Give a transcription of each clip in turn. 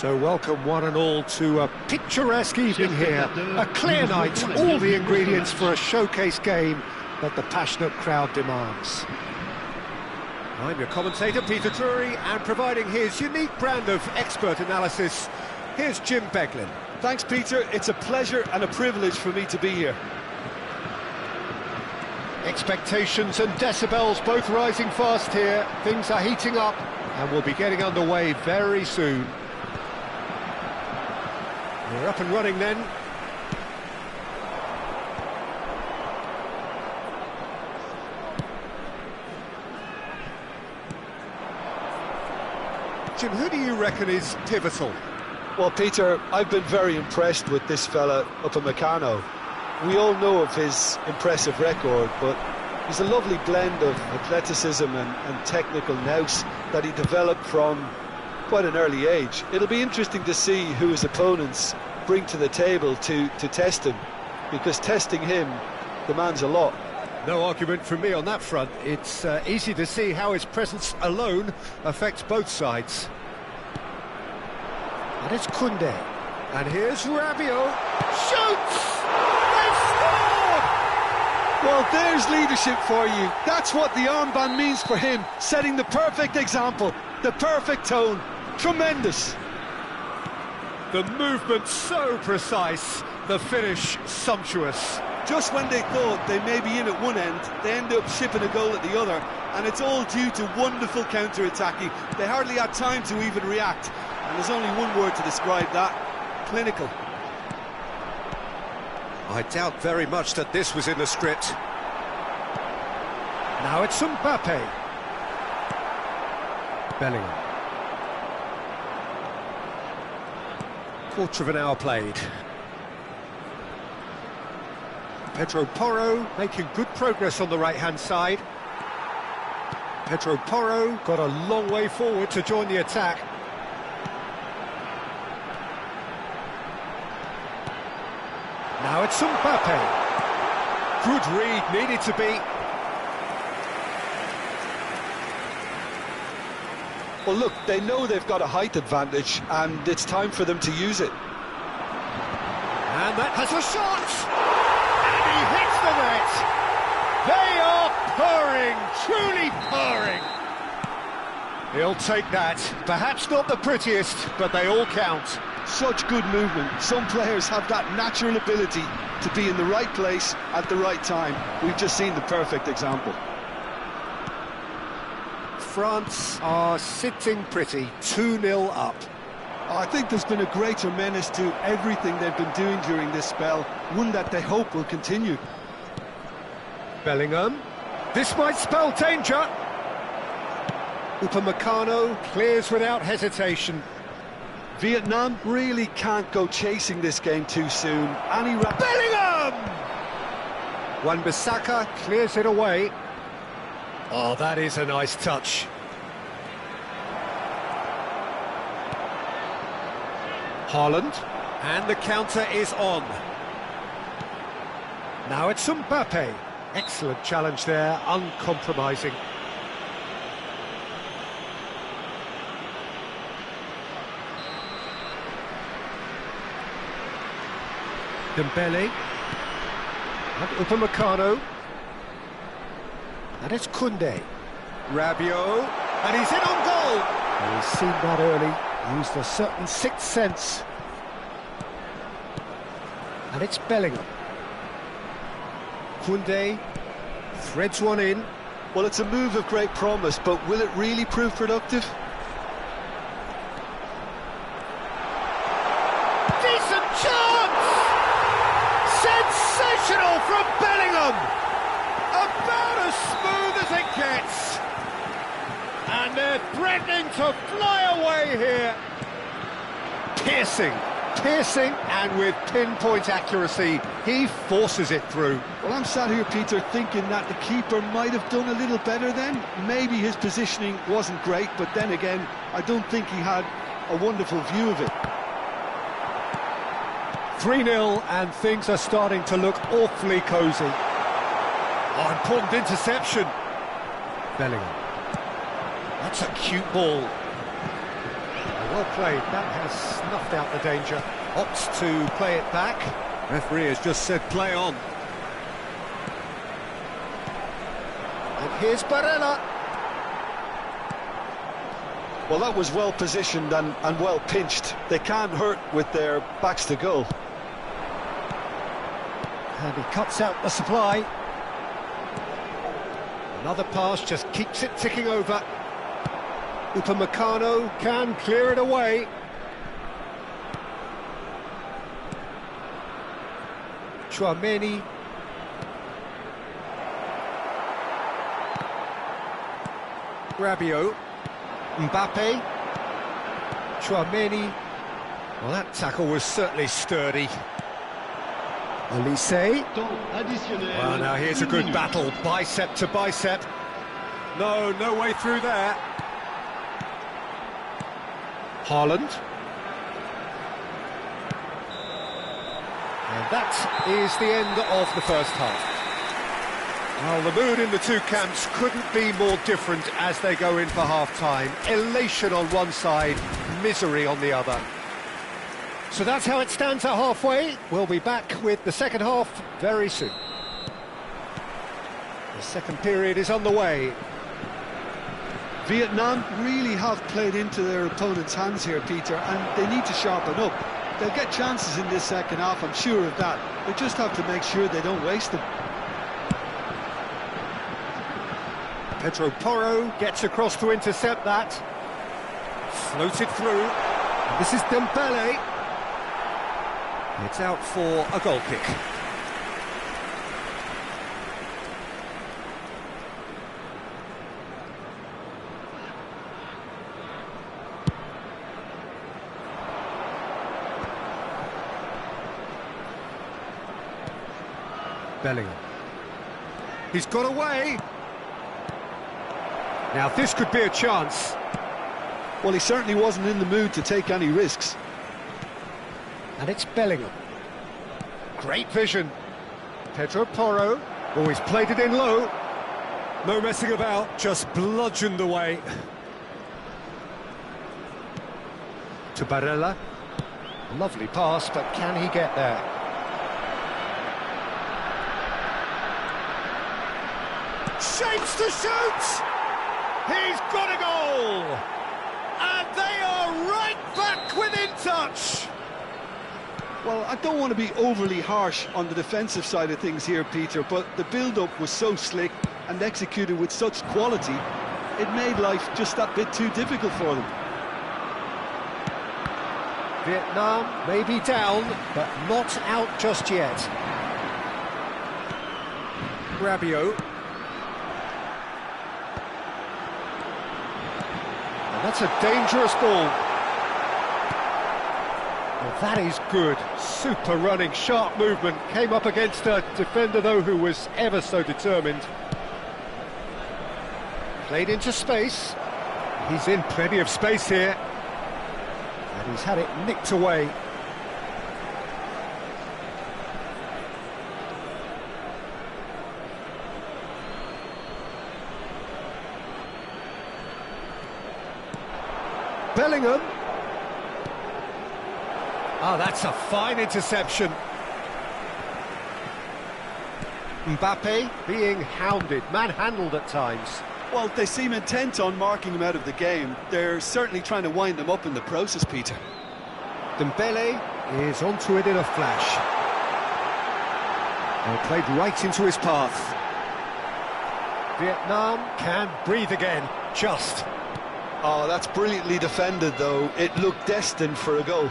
So welcome one and all to a picturesque evening here. A clear night, all the ingredients for a showcase game that the passionate crowd demands. I'm your commentator, Peter Drury, and providing his unique brand of expert analysis, here's Jim Beglin. Thanks, Peter. It's a pleasure and a privilege for me to be here. Expectations and decibels both rising fast here. Things are heating up and we'll be getting underway very soon. We're up and running then. Jim, who do you reckon is pivotal? Well, Peter, I've been very impressed with this fella Upamecano. We all know of his impressive record, but he's a lovely blend of athleticism and technical nous that he developed from quite an early age. It'll be interesting to see who his opponents bring to the table to test him, because testing him demands a lot. No argument from me on that front. It's easy to see how his presence alone affects both sides. And it's Koundé. And here's Rabiot. Shoots! They've scored! Well, there's leadership for you. That's what the armband means for him, setting the perfect example, the perfect tone. Tremendous. The movement so precise, the finish sumptuous. Just when they thought they may be in at one end, they end up shipping a goal at the other, and it's all due to wonderful counter-attacking. They hardly had time to even react, and there's only one word to describe that: clinical. I doubt very much that this was in the script. Now it's Mbappe. Bellingham. Quarter of an hour played. Pedro Porro making good progress on the right-hand side. Pedro Porro got a long way forward to join the attack. Now it's Mbappe. Good read, needed to be. Well, look, they know they've got a height advantage, and it's time for them to use it. And that has a shot! And he hits the net! They are purring, truly purring! He'll take that. Perhaps not the prettiest, but they all count. Such good movement. Some players have that natural ability to be in the right place at the right time. We've just seen the perfect example. France are sitting pretty, 2-0 up. I think there's been a greater menace to everything they've been doing during this spell, one that they hope will continue. Bellingham. This might spell danger. Upamecano clears without hesitation. Vietnam really can't go chasing this game too soon. Bellingham! Wan-Bissaka clears it away. Oh, that is a nice touch. Haaland. And the counter is on. Now it's Mbappe. Excellent challenge there, uncompromising. Dembele. And Upamecano. And it's Koundé. Rabiot. And he's in on goal. And he's seen that early. Used a certain sixth sense. And it's Bellingham. Koundé threads one in. Well, it's a move of great promise, but will it really prove productive? Decent chance! Sensational from Bellingham! About as smooth as it gets. And they're threatening to fly away here. Piercing, and with pinpoint accuracy, he forces it through. Well, I'm sat here, Peter, thinking that the keeper might have done a little better then. Maybe his positioning wasn't great, but then again, I don't think he had a wonderful view of it. 3-0, and things are starting to look awfully cosy. Oh, important interception. Bellingham. That's a cute ball. Well played. That has snuffed out the danger. Opts to play it back. Referee has just said play on. And here's Barella. Well, that was well positioned and well pinched. They can't hurt with their backs to goal. And he cuts out the supply. Another pass just keeps it ticking over. Upamecano can clear it away. Tchouaméni. Rabiot. Mbappe. Tchouaméni. Well, that tackle was certainly sturdy. Olise. Well, now here's a good battle, bicep to bicep. No way through there. Haaland. And that is the end of the first half. Well, the mood in the two camps couldn't be more different as they go in for half-time. Elation on one side, misery on the other. So that's how it stands at halfway. We'll be back with the second half very soon. The second period is on the way. Vietnam really have played into their opponent's hands here, Peter, and they need to sharpen up. They'll get chances in this second half, I'm sure of that. They just have to make sure they don't waste them. Pedro Porro gets across to intercept that. Floated through. This is Dembele. It's out for a goal kick. Bellingham. He's got away. Now this could be a chance. Well, he certainly wasn't in the mood to take any risks. And it's Bellingham. Great vision. Pedro Porro. Always played it in low. No messing about, just bludgeoned away. To Barella. Lovely pass, but can he get there? Shapes to shoot! He's got a goal! And they are right back within touch! Well, I don't want to be overly harsh on the defensive side of things here, Peter, but the build-up was so slick and executed with such quality, it made life just that bit too difficult for them. Vietnam may be down, but not out just yet. Rabiot. And that's a dangerous ball. Well, that is good. Super running, sharp movement. Came up against a defender, though, who was ever so determined. Played into space. He's in plenty of space here. And he's had it nicked away. Bellingham. Oh, that's a fine interception. Mbappe being hounded, manhandled at times. Well, they seem intent on marking him out of the game. They're certainly trying to wind him up in the process, Peter. Dembele is onto it in a flash. And played right into his path. Vietnam can breathe again, just. Oh, that's brilliantly defended, though. It looked destined for a goal.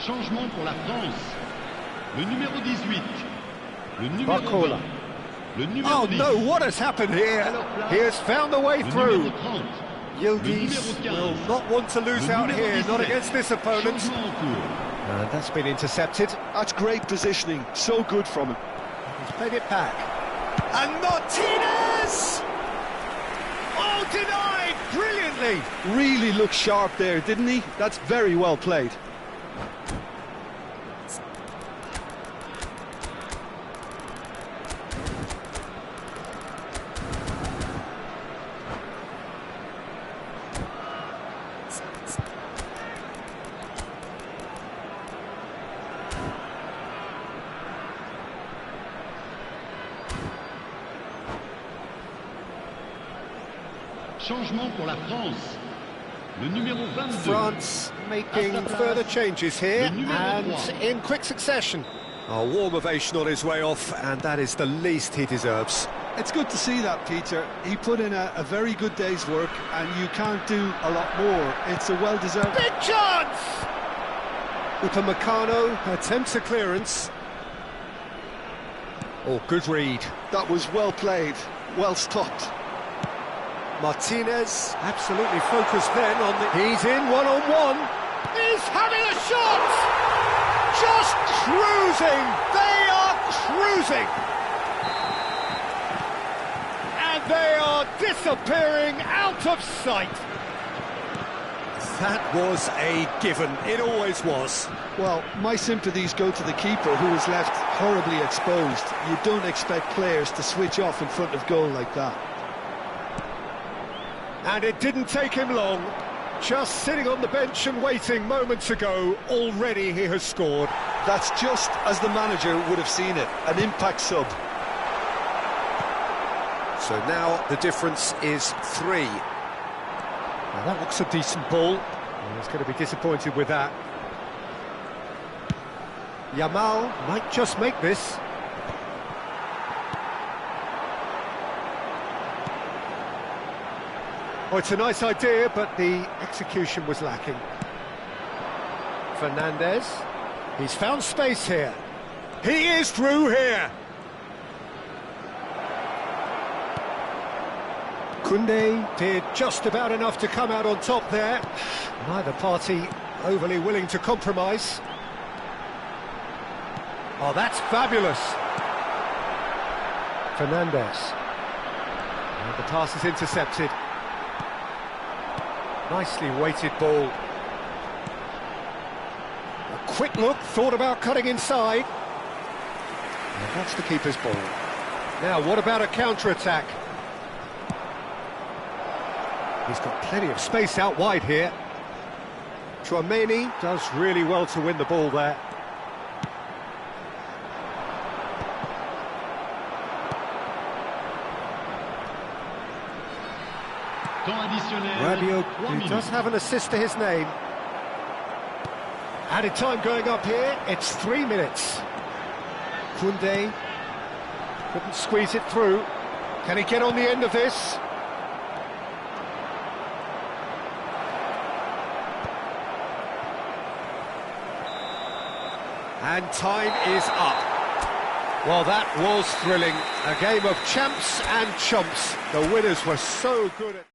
Changement pour la France. Le numéro 18. Le numéro Barcola. 20. Le numéro Oh 10. no, what has happened here? He has found the way Le through. numéro 30. Yildiz Le numéro will 15. not want to lose Le out numéro here, not 17. against this opponent. Changement en cours. And that's been intercepted. That's great positioning, so good from him. He's played it back. And Martinez! Oh, denied brilliantly! Really looked sharp there, didn't he? That's very well played. Changement pour la France. Le numéro 22. France making further changes here, and in quick succession. A warm ovation on his way off, and that is the least he deserves. It's good to see that, Peter. He put in a very good day's work, and you can't do a lot more. It's a well-deserved... Big chance! Upamecano attempts a clearance. Oh, good read. That was well played, well stopped. Martinez absolutely focused then on the... He's in one-on-one. He's having a shot! Just cruising! They are cruising! And they are disappearing out of sight. That was a given. It always was. Well, my sympathies go to the keeper, who was left horribly exposed. You don't expect players to switch off in front of goal like that. And it didn't take him long. Just sitting on the bench and waiting moments ago, already he has scored. That's just as the manager would have seen it, an impact sub. So now the difference is 3. Now that looks a decent ball. Well, he's going to be disappointed with that. Yamal might just make this. Oh, it's a nice idea, but the execution was lacking. Fernandez. He's found space here. He is through here. Koundé did just about enough to come out on top there. Neither party overly willing to compromise. Oh, that's fabulous. Fernandez. And the pass is intercepted. Nicely weighted ball. A quick look, thought about cutting inside. And that's the keeper's ball. Now, what about a counter-attack? He's got plenty of space out wide here. Tchouaméni does really well to win the ball there. Rabiot, who does have an assist to his name. Added time going up here, it's 3 minutes. Koundé couldn't squeeze it through. Can he get on the end of this? And time is up. Well, that was thrilling. A game of champs and chumps. The winners were so good at...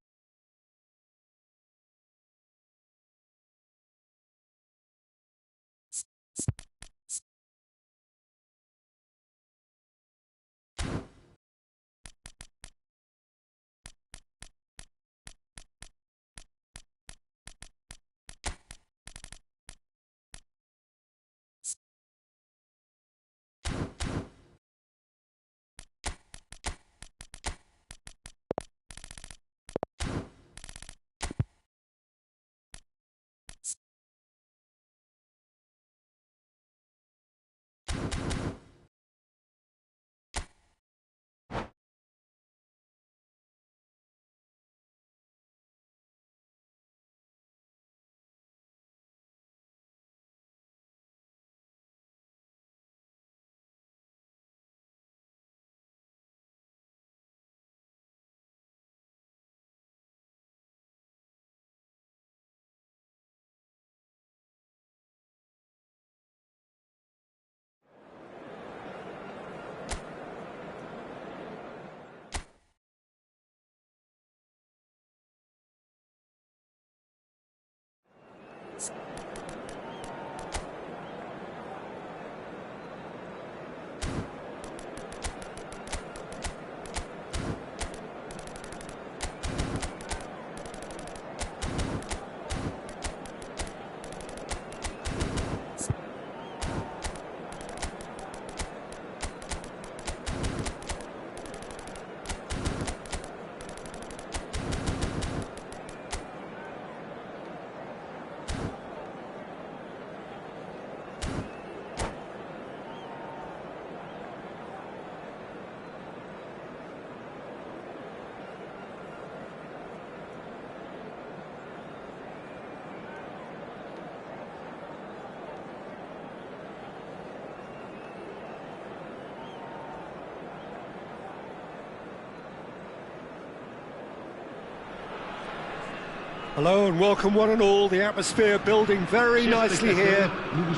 Hello and welcome one and all. The atmosphere building very nicely here.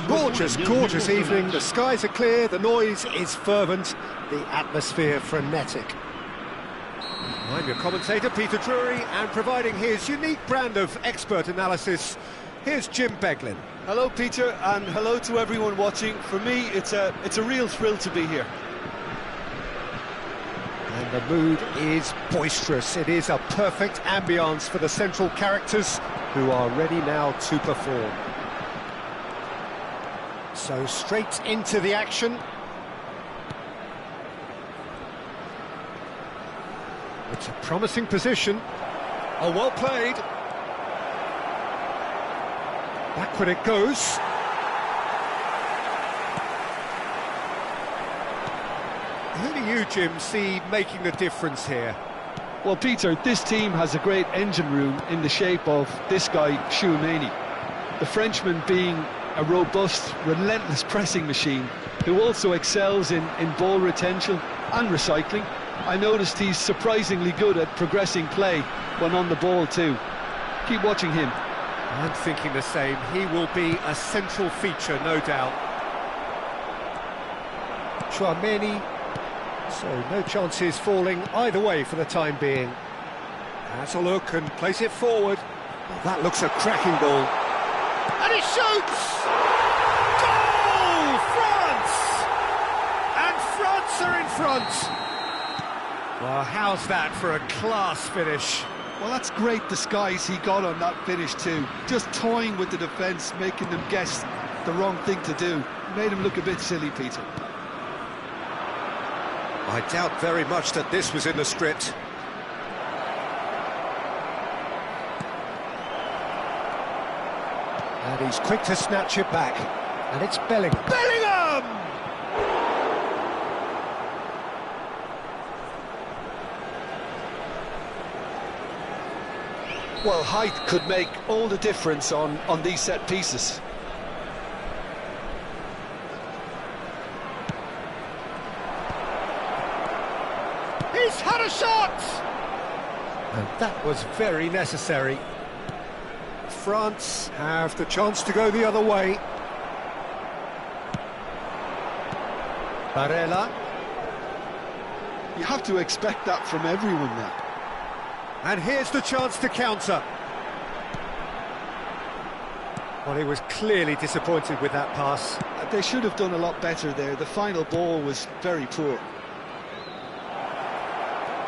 Gorgeous, gorgeous evening. The skies are clear, the noise is fervent, the atmosphere frenetic. I'm your commentator, Peter Drury, and providing his unique brand of expert analysis, here's Jim Beglin. Hello, Peter, and hello to everyone watching. For me, it's a real thrill to be here. And the mood is boisterous. It is a perfect ambience for the central characters who are ready now to perform. So straight into the action. It's a promising position. Oh, well played. Backward it goes. Who do you, Jim, see making the difference here? Well, Peter, this team has a great engine room in the shape of this guy, Tchouaméni. The Frenchman being a robust, relentless pressing machine who also excels in ball retention and recycling. I noticed he's surprisingly good at progressing play when on the ball too. Keep watching him. I'm thinking the same. He will be a central feature, no doubt. Tchouaméni. So no chances falling either way for the time being. Has a look and plays it forward. Well, that looks a cracking ball. And he shoots! Goal! France! And France are in front. Well, how's that for a class finish? Well, that's great disguise he got on that finish too. Just toying with the defence, making them guess the wrong thing to do. Made him look a bit silly, Peter. I doubt very much that this was in the script. And he's quick to snatch it back. And it's Bellingham. Bellingham! Well, height could make all the difference on these set pieces. He's had a shot! And that was very necessary. France have the chance to go the other way. Barella. You have to expect that from everyone now. And here's the chance to counter. Well, he was clearly disappointed with that pass. They should have done a lot better there. The final ball was very poor.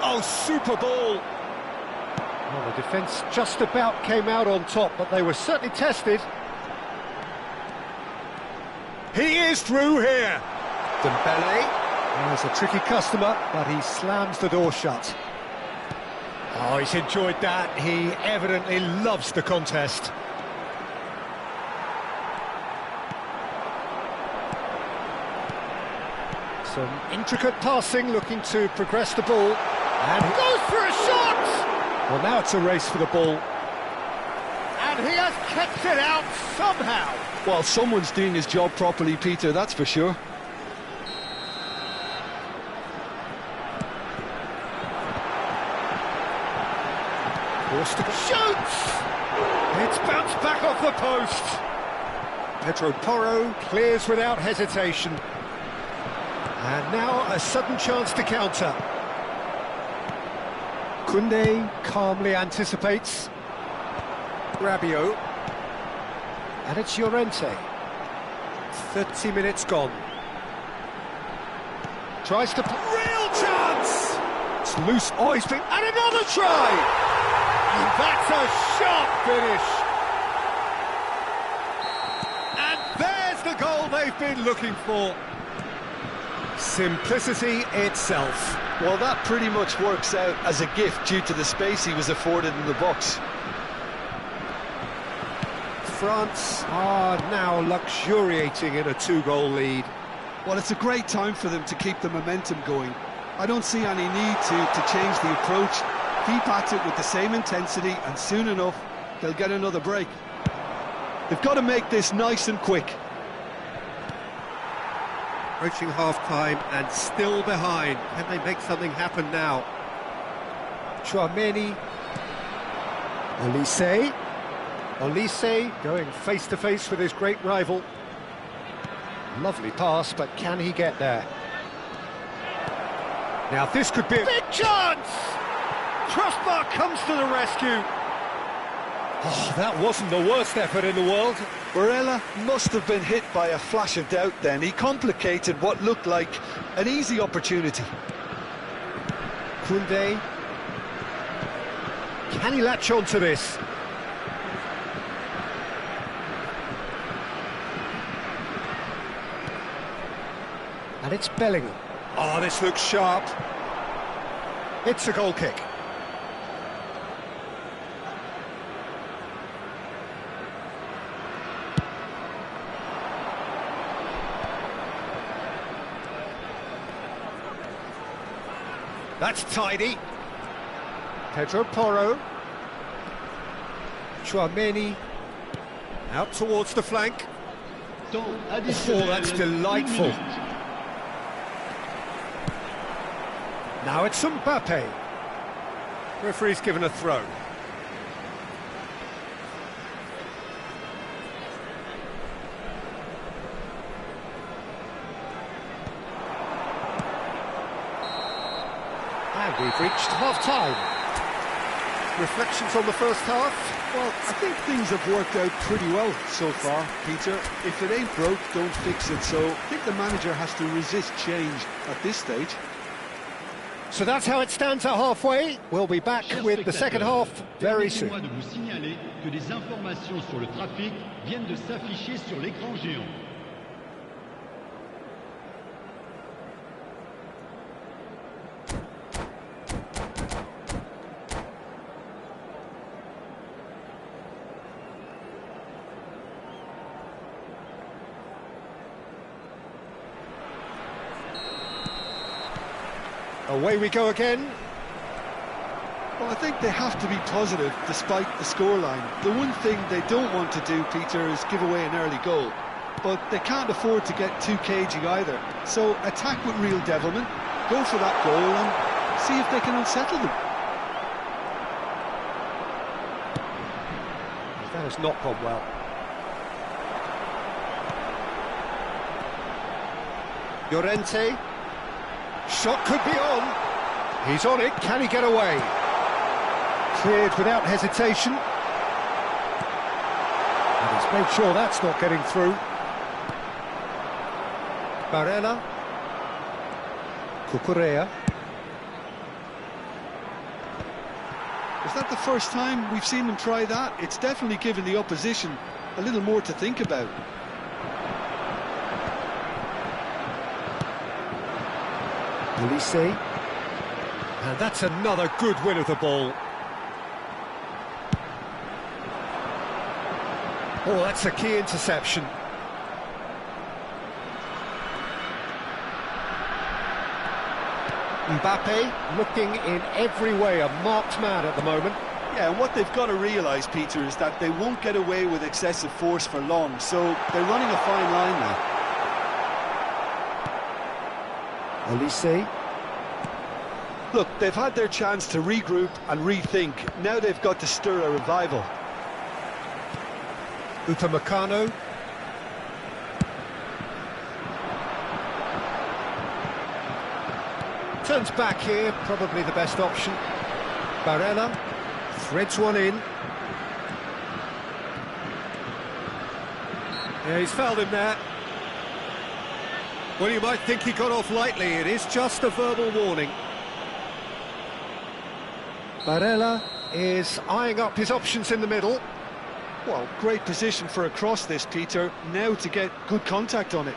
Oh, super ball! Well, the defence just about came out on top, but they were certainly tested. He is through here! Dembele. He's a tricky customer, but he slams the door shut. Oh, he's enjoyed that. He evidently loves the contest. Some intricate passing, looking to progress the ball. And he goes for a shot! Well, now it's a race for the ball. And he has kept it out somehow. Well, someone's doing his job properly, Peter, that's for sure. Forced to shoots! It's bounced back off the post. Pedro Porro clears without hesitation. And now a sudden chance to counter. Koundé calmly anticipates. Rabiot. And it's Llorente. 30 minutes gone. Tries to... Real chance! It's loose. Oh, he's been... And another try! And that's a sharp finish. And there's the goal they've been looking for. Simplicity itself. Well, that pretty much works out as a gift due to the space he was afforded in the box. France are now luxuriating in a two-goal lead. Well, it's a great time for them to keep the momentum going. I don't see any need to change the approach. Keep at it with the same intensity, and soon enough, they'll get another break. They've got to make this nice and quick. Approaching half-time and still behind. Can they make something happen now? Tchouaméni. Olise. Olise going face to face with his great rival. Lovely pass, but can he get there? Now this could be a big chance! Crossbar comes to the rescue. Oh, that wasn't the worst effort in the world. Barella must have been hit by a flash of doubt then. He complicated what looked like an easy opportunity. Koundé. Can he latch on to this? And it's Bellingham. Oh, this looks sharp. It's a goal kick. That's tidy. Pedro Porro. Tchouaméni. Out towards the flank. Temps Oh, additionnel, that's 1 delightful. minute. Now it's Mbappe. Referee's given a throw. And we've reached half-time. Reflections on the first half? Well, I think things have worked out pretty well so far, Peter. If it ain't broke, don't fix it. So I think the manager has to resist change at this stage. So that's how it stands at halfway. We'll be back Chers with the second spectateurs, half very soon. permettez-moi de vous signaler que des informations sur le trafic viennent de s'afficher sur l'écran géant. Away we go again. Well, I think they have to be positive despite the scoreline. The one thing they don't want to do, Peter, is give away an early goal. But they can't afford to get too cagey either. So attack with real devilment, go for that goal and see if they can unsettle them. That has not gone well. Llorente. Shot could be on. He's on it. Can he get away? Cleared without hesitation. And he's made sure that's not getting through. Barella. Cucurella. Is that the first time we've seen them try that? It's definitely given the opposition a little more to think about. Olise. And that's another good win of the ball. Oh, that's a key interception. Mbappe looking in every way a marked man at the moment. Yeah, and what they've got to realise, Peter, is that they won't get away with excessive force for long, so they're running a fine line now. Olise. Look, they've had their chance to regroup and rethink. Now they've got to stir a revival. Upamecano. Turns back here, probably the best option. Barella threads one in. Yeah, he's fouled him there. Well, you might think he got off lightly. It is just a verbal warning. Barella is eyeing up his options in the middle. Well, great position for a cross this, Peter. Now to get good contact on it.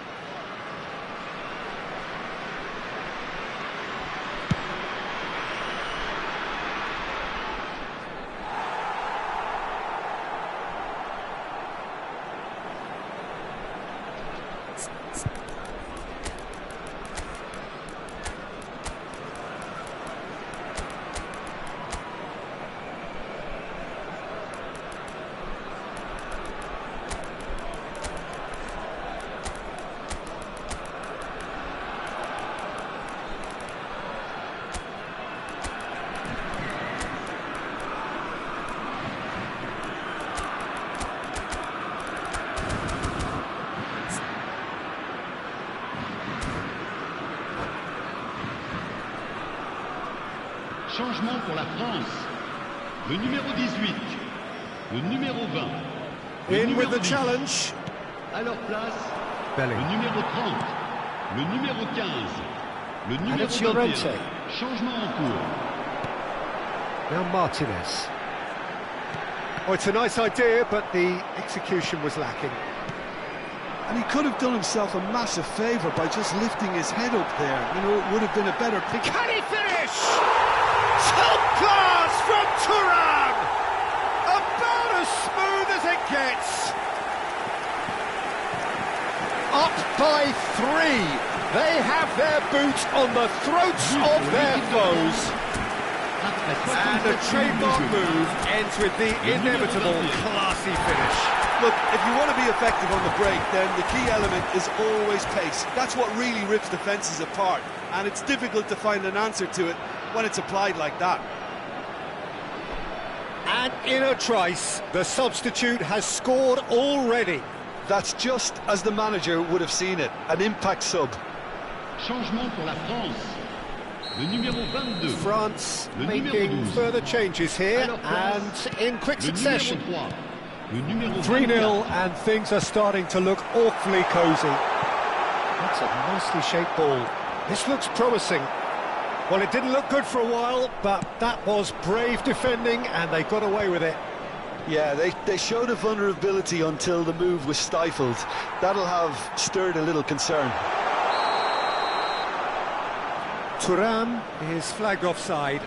Changement pour la France. Le numéro 18. Le numéro 20. Le In with numéro the 10. challenge. À leur place, Belly. le numéro 30. Le numéro 15. Le numéro it's 21. Llorente. Changement en cours. Now Martinez. Oh, it's a nice idea, but the execution was lacking. And he could have done himself a massive favour by just lifting his head up there. You know, it would have been a better pick. Can he finish? Top class from Thuram! About as smooth as it gets. Up by 3. They have their boot on the throats of their foes. And the trademark move ends with the inevitable classy finish. Look, if you want to be effective on the break, then the key element is always pace. That's what really rips defences apart, and it's difficult to find an answer to it when it's applied like that. And in a trice, the substitute has scored already. That's just as the manager would have seen it, an impact sub. Changement pour la France. Le numéro 22. France Le numéro making 12. further changes here, À leur place, and in quick Le succession. numéro 3. Le numéro 3-0, 24. and things are starting to look awfully cosy. That's a nicely shaped ball. This looks promising. Well, it didn't look good for a while, but that was brave defending, and they got away with it. Yeah, they showed a vulnerability until the move was stifled. That'll have stirred a little concern. Thuram is flagged offside.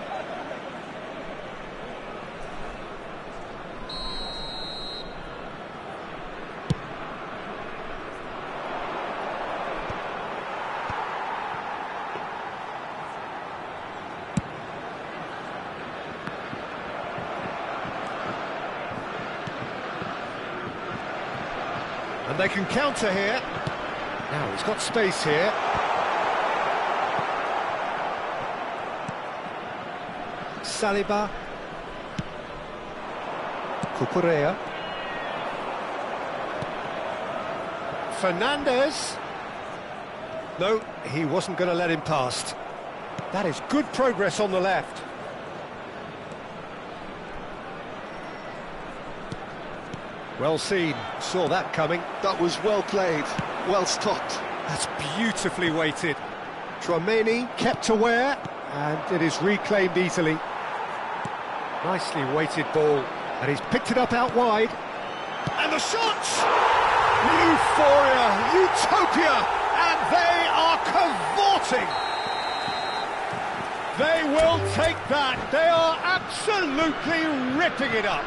And they can counter here. Now he's got space here. Saliba. Cucurella. Fernandez. No, he wasn't going to let him past. That is good progress on the left. Well seen, saw that coming. That was well played, well stopped. That's beautifully weighted. Tchouaméni kept aware, and it is reclaimed easily. Nicely weighted ball, and he's picked it up out wide. And the shot! Euphoria, utopia, and they are cavorting. They will take that. They are absolutely ripping it up.